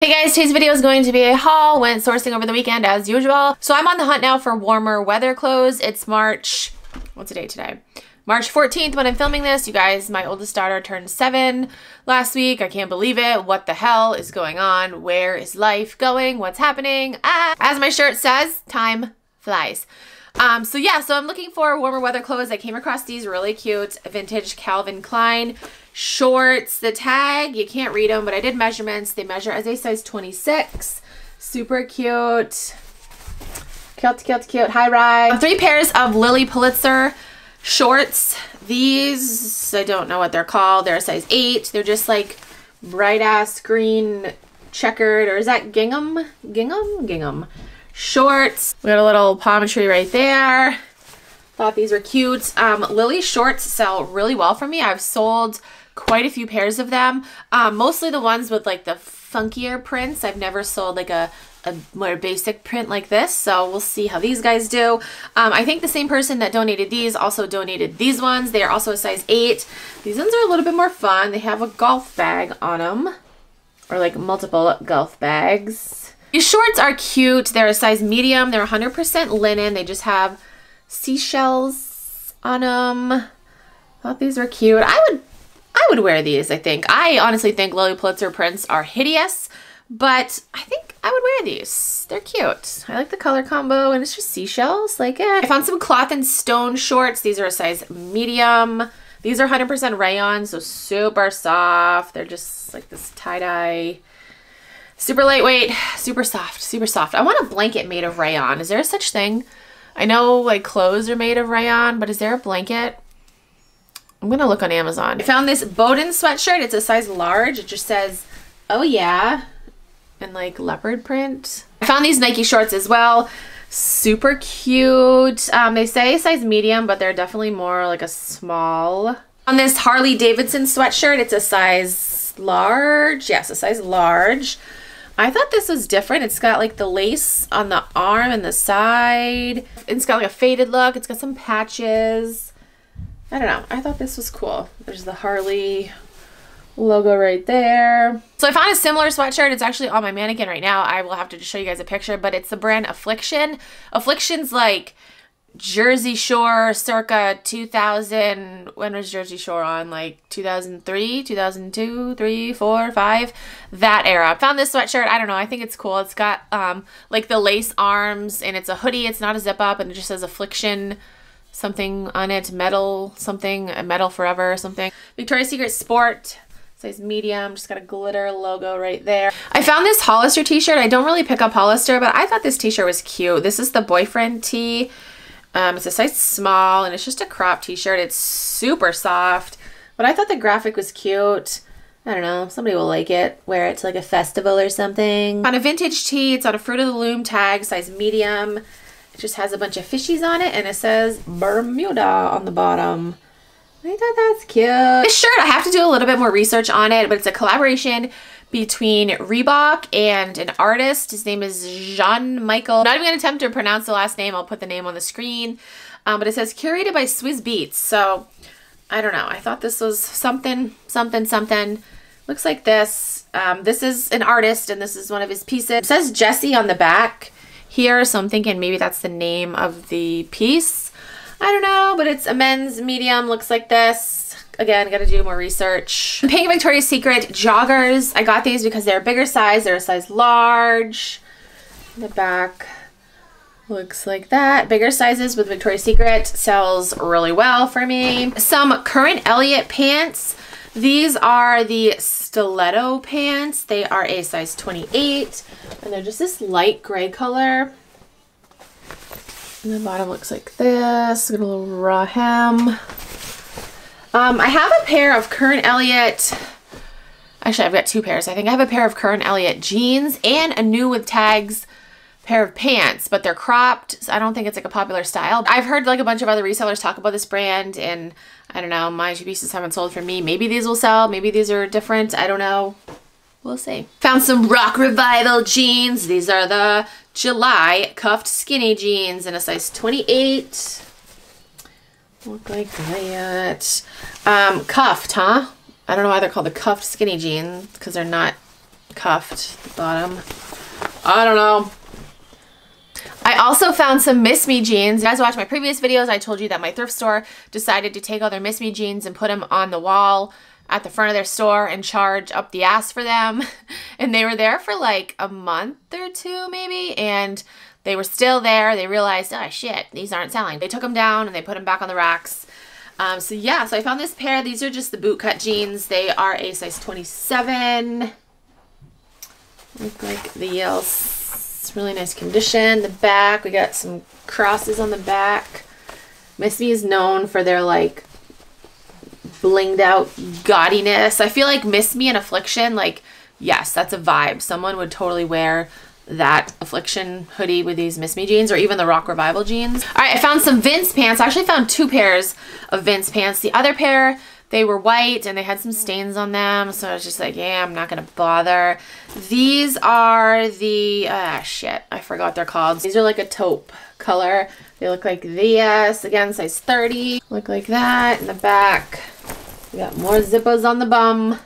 Hey guys, today's video is going to be a haul. Went sourcing over the weekend as usual. So I'm on the hunt now for warmer weather clothes. It's March, what's the date today? March 14th when I'm filming this. You guys, my oldest daughter turned 7 last week. I can't believe it. What the hell is going on? Where is life going? What's happening? As my shirt says, time flies. So I'm looking for warmer weather clothes. I came across these really cute vintage Calvin Klein shorts. The tag, you can't read them, but I did measurements. They measure as a size 26. Super cute. Cute. High rise. 3 pairs of Lily Pulitzer shorts. These, I don't know what they're called. They're a size 8. They're just like bright ass green checkered, or is that gingham? Gingham shorts. We got a little palm tree right there. Thought these were cute. Lily shorts sell really well for me. I've sold quite a few pairs of them. Mostly the ones with like the funkier prints. I've never sold like a more basic print like this, so we'll see how these guys do. I think the same person that donated these also donated these ones. They are also a size 8. These ones are a little bit more fun. They have a golf bag on them, or like multiple golf bags. These shorts are cute. They're a size medium. They're 100% linen. They just have seashells on them. Thought these were cute. I would wear these, I think. I honestly think Lily Pulitzer prints are hideous, but I think I would wear these. They're cute. I like the color combo, and it's just seashells. Like, I found some cloth and stone shorts. These are a size medium. These are 100% rayon, so super soft. They're just like this tie-dye. Super lightweight, super soft. I want a blanket made of rayon. Is there a such thing? I know like clothes are made of rayon, but is there a blanket? I'm gonna look on Amazon. I found this Bowden sweatshirt. It's a size large. It just says, oh yeah, in like leopard print. I found these Nike shorts as well. Super cute. They say size medium, but they're definitely more like a small. On this Harley Davidson sweatshirt, it's a size large. Yes, a size large. I thought this was different. It's got like the lace on the arm and the side. It's got like a faded look. It's got some patches. I don't know. I thought this was cool. There's the Harley logo right there. So I found a similar sweatshirt. It's actually on my mannequin right now. I will have to just show you guys a picture, but it's the brand Affliction. Affliction's like Jersey Shore circa 2000. When was Jersey Shore on? Like 2003, 2002, 3, 4, 5, that era. I found this sweatshirt. I don't know. I think it's cool. It's got like the lace arms, and it's a hoodie. It's not a zip up, and it just says Affliction something on it, metal something, metal forever or something. Victoria's Secret Sport, size medium, just got a glitter logo right there. I found this Hollister t-shirt. I don't really pick up Hollister, but I thought this t-shirt was cute. This is the boyfriend tee. It's a size small, and it's just a crop t-shirt. It's super soft, but I thought the graphic was cute. I don't know, somebody will like it. Wear it to like a festival or something. On a vintage tee, it's on a Fruit of the Loom tag, size medium. It just has a bunch of fishies on it, and it says Bermuda on the bottom. I thought that's cute. This shirt, I have to do a little bit more research on it, but it's a collaboration between Reebok and an artist. His name is Jean-Michel. I'm not even gonna attempt to pronounce the last name. I'll put the name on the screen. But it says curated by Swizz Beatz. So I don't know. I thought this was something. Looks like this. This is an artist, and this is one of his pieces. It says Jesse on the back here, so I'm thinking maybe that's the name of the piece. I don't know, but it's a men's medium. Looks like this. Again, gotta do more research. Pink Victoria's Secret joggers. I got these because they're a bigger size. They're a size large. The back looks like that. Bigger sizes with Victoria's Secret sells really well for me. Some Current Elliott pants. These are the stiletto pants. They are a size 28, and they're just this light gray color. And the bottom looks like this. Got a little raw hem. I have a pair of Current Elliott. Actually, I've got 2 pairs. I think I have a pair of Current Elliott jeans and a new with tags pair of pants, but they're cropped. So I don't think it's like a popular style. I've heard like a bunch of other resellers talk about this brand, and I don't know, my 2 pieces haven't sold for me. Maybe these will sell. Maybe these are different. I don't know. We'll see. Found some Rock Revival jeans. These are the July cuffed skinny jeans in a size 28. Look like that. Cuffed, huh? I don't know why they're called the cuffed skinny jeans, because they're not cuffed at the bottom. I don't know. I also found some Miss Me jeans. You guys watched my previous videos. I told you that my thrift store decided to take all their Miss Me jeans and put them on the wall at the front of their store and charge up the ass for them. And they were there for like a month or two maybe, and they were still there. They realized, oh shit, these aren't selling. They took them down and they put them back on the racks. So yeah, so I found this pair. These are just the bootcut jeans. They are a size 27. Look like the heels. Really nice condition. The back, we got some crosses on the back. Miss Me is known for their like blinged out gaudiness. I feel like Miss Me and Affliction, like, yes, that's a vibe. Someone would totally wear that Affliction hoodie with these Miss Me jeans, or even the Rock Revival jeans. All right, I found some Vince pants. I actually found 2 pairs of Vince pants. The other pair, they were white and they had some stains on them, so I was just like, yeah, I'm not gonna bother. These are the, shit, I forgot what they're called. These are like a taupe color. They look like this, again, size 30. Look like that in the back. We got more zippers on the bum.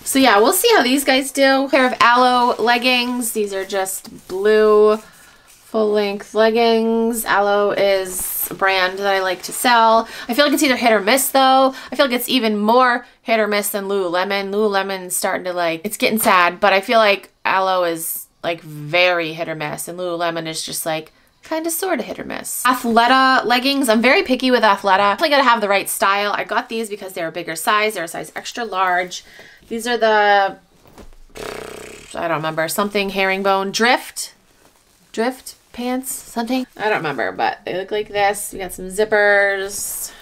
So yeah, we'll see how these guys do. Pair of Aloe leggings. These are just blue full-length leggings. Aloe is a brand that I like to sell. I feel like it's either hit or miss though. I feel like it's even more hit or miss than Lululemon. Lululemon's starting to like, it's getting sad, but I feel like Aloe is like very hit or miss, and Lululemon is just like kind of sort of hit or miss. Athleta leggings. I'm very picky with Athleta. Definitely gotta have the right style. I got these because they're a bigger size. They're a size extra large. These are the, I don't remember, something herringbone drift pants, something. I don't remember, but they look like this. We got some zippers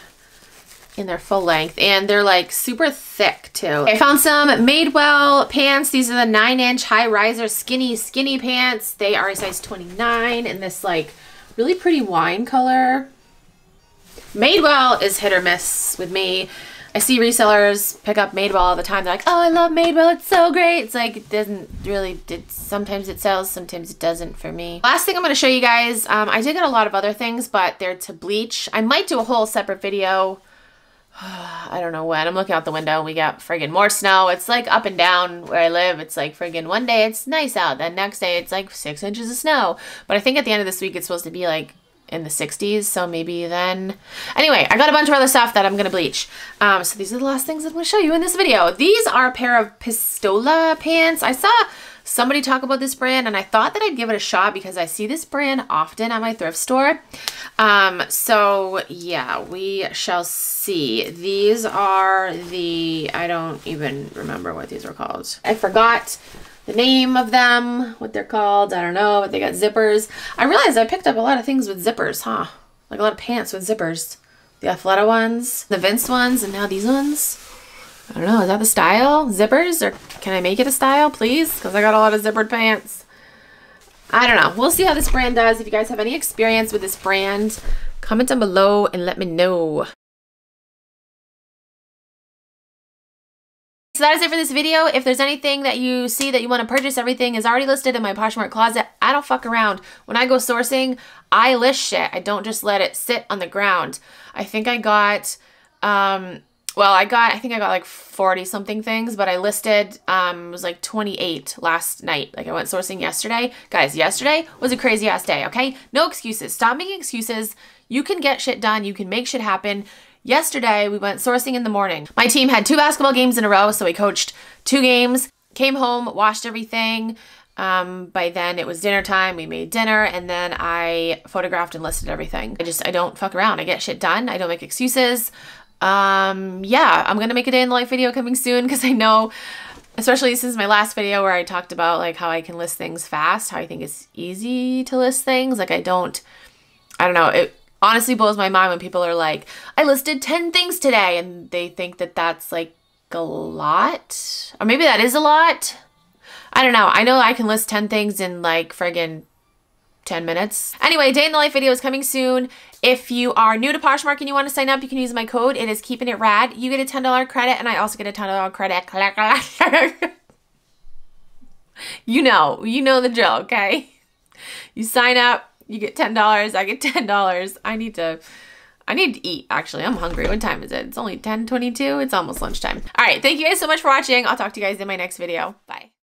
in their full length, and they're like super thick too. I found some Madewell pants. These are the 9-inch high riser skinny pants. They are a size 29 in this like really pretty wine color. Madewell is hit or miss with me. I see resellers pick up Madewell all the time. They're like, oh, I love Madewell, it's so great. It's like, it doesn't really, sometimes it sells, sometimes it doesn't for me. Last thing I'm gonna show you guys, I did get a lot of other things, but they're to bleach. I might do a whole separate video. I don't know when. I'm looking out the window. We got friggin' more snow. It's like up and down where I live. It's like friggin' one day it's nice out. Then next day it's like 6 inches of snow. But I think at the end of this week it's supposed to be like in the 60s, so maybe then. Anyway, I got a bunch of other stuff that I'm gonna bleach. So these are the last things I'm gonna show you in this video. These are a pair of Pistola pants. I saw somebody talk about this brand and I thought that I'd give it a shot because I see this brand often at my thrift store. So yeah, we shall see. These are the, I don't even remember what these were called. I forgot the name of them, what they're called, I don't know, but they got zippers. I realized I picked up a lot of things with zippers, huh? Like a lot of pants with zippers. The Athleta ones, the Vince ones, and now these ones. I don't know, is that the style? Zippers? Or can I make it a style, please? Because I got a lot of zippered pants. I don't know. We'll see how this brand does. If you guys have any experience with this brand, comment down below and let me know. So that is it for this video. If there's anything that you see that you want to purchase, everything is already listed in my Poshmark closet. I don't fuck around. When I go sourcing, I list shit. I don't just let it sit on the ground. I think I got, I think I got like 40 something things, but I listed, it was like 28 last night. Like I went sourcing yesterday. Guys, yesterday was a crazy ass day, okay? No excuses. Stop making excuses. You can get shit done. You can make shit happen. Yesterday, we went sourcing in the morning. My team had 2 basketball games in a row, so we coached 2 games, came home, washed everything. By then, it was dinner time. We made dinner, and then I photographed and listed everything. I don't fuck around. I get shit done. I don't make excuses. Yeah, I'm gonna make a day in the life video coming soon because I know, especially since my last video where I talked about like how I can list things fast, how I think it's easy to list things. Like I don't know, it honestly blows my mind when people are like, I listed 10 things today, and they think that that's like a lot, or maybe that is a lot. I don't know. I know I can list 10 things in like friggin' 10 minutes. Anyway, day in the life video is coming soon. If you are new to Poshmark and you want to sign up, you can use my code. It is KEEPINITRAD. You get a $10 credit, and I also get a $10 credit. You know the drill, okay? You sign up, you get $10, I get $10. I need to eat, actually. I'm hungry. What time is it? It's only 10:22. It's almost lunchtime. All right, thank you guys so much for watching. I'll talk to you guys in my next video. Bye.